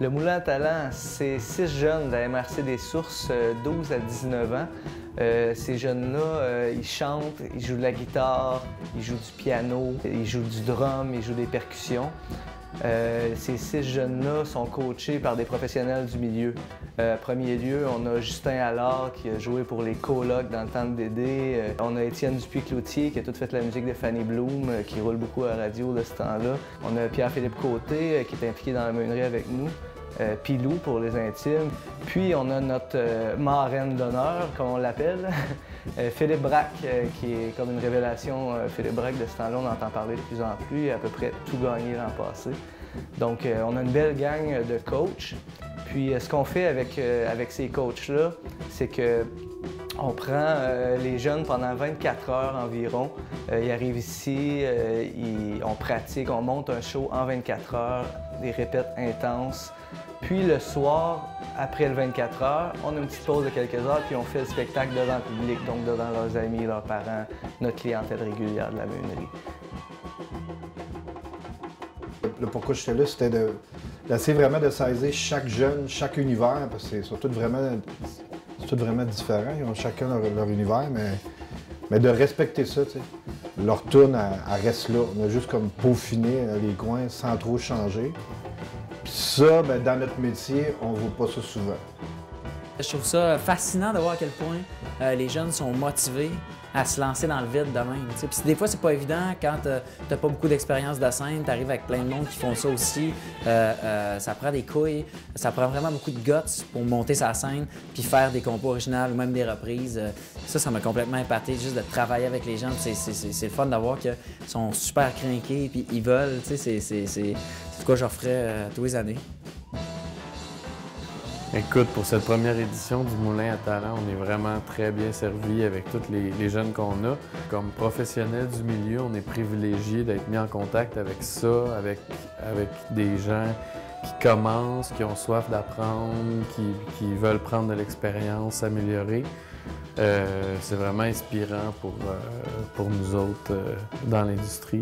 Le Moulin à Talent, c'est 6 jeunes de la MRC des Sources, 12 à 19 ans. Ces jeunes-là, ils chantent, ils jouent de la guitare, ils jouent du piano, ils jouent du drum, ils jouent des percussions. Ces 6 jeunes-là sont coachés par des professionnels du milieu. À premier lieu, on a Justin Allard qui a joué pour les Colocs dans le temps de Dédé. On a Étienne Dupuis-Cloutier qui a tout fait la musique de Fanny Bloom, qui roule beaucoup à la radio de ce temps-là. On a Pierre-Philippe Côté qui est impliqué dans la meunerie avec nous. Pilou pour les intimes. Puis on a notre marraine d'honneur, comme on l'appelle, Philippe Braque, qui est comme une révélation. Philippe Braque, de ce temps-là, on entend parler de plus en plus, il a à peu près tout gagné l'an passé. Donc on a une belle gang de coachs. Puis ce qu'on fait avec ces coachs-là, c'est que on prend les jeunes pendant 24 heures environ. Ils arrivent ici, on pratique, on monte un show en 24 heures, des répètes intenses. Puis le soir, après le 24 heures, on a une petite pause de quelques heures, puis on fait le spectacle devant le public, donc devant leurs amis, leurs parents, notre clientèle régulière de la meunerie. Le pourquoi j'étais là, c'était d'essayer vraiment de saisir chaque jeune, chaque univers, parce que c'est tout vraiment différent. Ils ont chacun leur univers, mais de respecter ça, tu sais. Leur tourne, elle reste là. On a juste comme peaufiné les coins sans trop changer. Puis ça, ben, dans notre métier, on ne voit pas ça souvent. Je trouve ça fascinant de voir à quel point les jeunes sont motivés à se lancer dans le vide de même. Puis des fois, c'est pas évident quand t'as pas beaucoup d'expérience de scène, t'arrives avec plein de monde qui font ça aussi. Ça prend des couilles, ça prend vraiment beaucoup de guts pour monter sa scène puis faire des compos originales ou même des reprises. Ça m'a complètement épaté, juste de travailler avec les gens. C'est le fun d'avoir qu'ils sont super crinqués puis ils veulent. C'est ce que j'offrais tous les années. Écoute, pour cette première édition du Moulin à Talent, on est vraiment très bien servi avec tous les jeunes qu'on a. Comme professionnels du milieu, on est privilégiés d'être mis en contact avec ça, avec des gens qui commencent, qui ont soif d'apprendre, qui veulent prendre de l'expérience, s'améliorer. C'est vraiment inspirant pour nous autres dans l'industrie.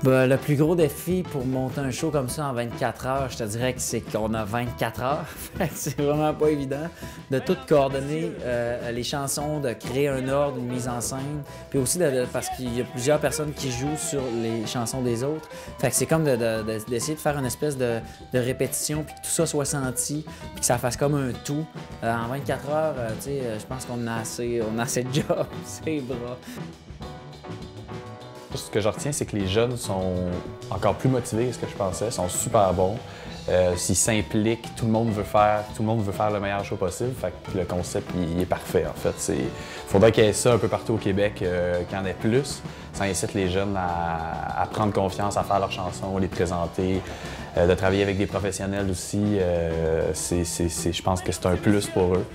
Le plus gros défi pour monter un show comme ça en 24 heures, je te dirais que c'est qu'on a 24 heures. C'est vraiment pas évident de tout coordonner les chansons, de créer un ordre, une mise en scène, puis aussi parce qu'il y a plusieurs personnes qui jouent sur les chansons des autres. Fait que c'est comme d'essayer de faire une espèce de répétition, puis que tout ça soit senti, puis que ça fasse comme un tout. En 24 heures, tu sais, je pense qu'on a assez de job, c'est bras. Ce que je retiens, c'est que les jeunes sont encore plus motivés que ce que je pensais, sont super bons. S'ils s'impliquent, tout le monde veut faire le meilleur show possible. Fait que le concept, il est parfait, en fait. Il faudrait qu'il y ait ça un peu partout au Québec, qu'il y en ait plus. Ça incite les jeunes à prendre confiance, à faire leurs chansons, les présenter, de travailler avec des professionnels aussi. Je pense que c'est un plus pour eux.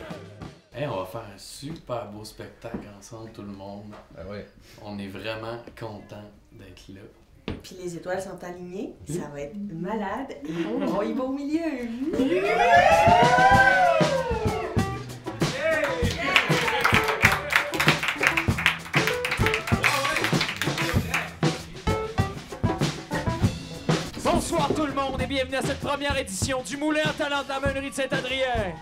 Hey, on va faire un super beau spectacle ensemble, tout le monde. Ben oui. On est vraiment contents d'être là. Puis les étoiles sont alignées, ça va être malade et on y va au milieu. Bonsoir tout le monde et bienvenue à cette première édition du Moulin à Talent de la meunerie de Saint-Adrien.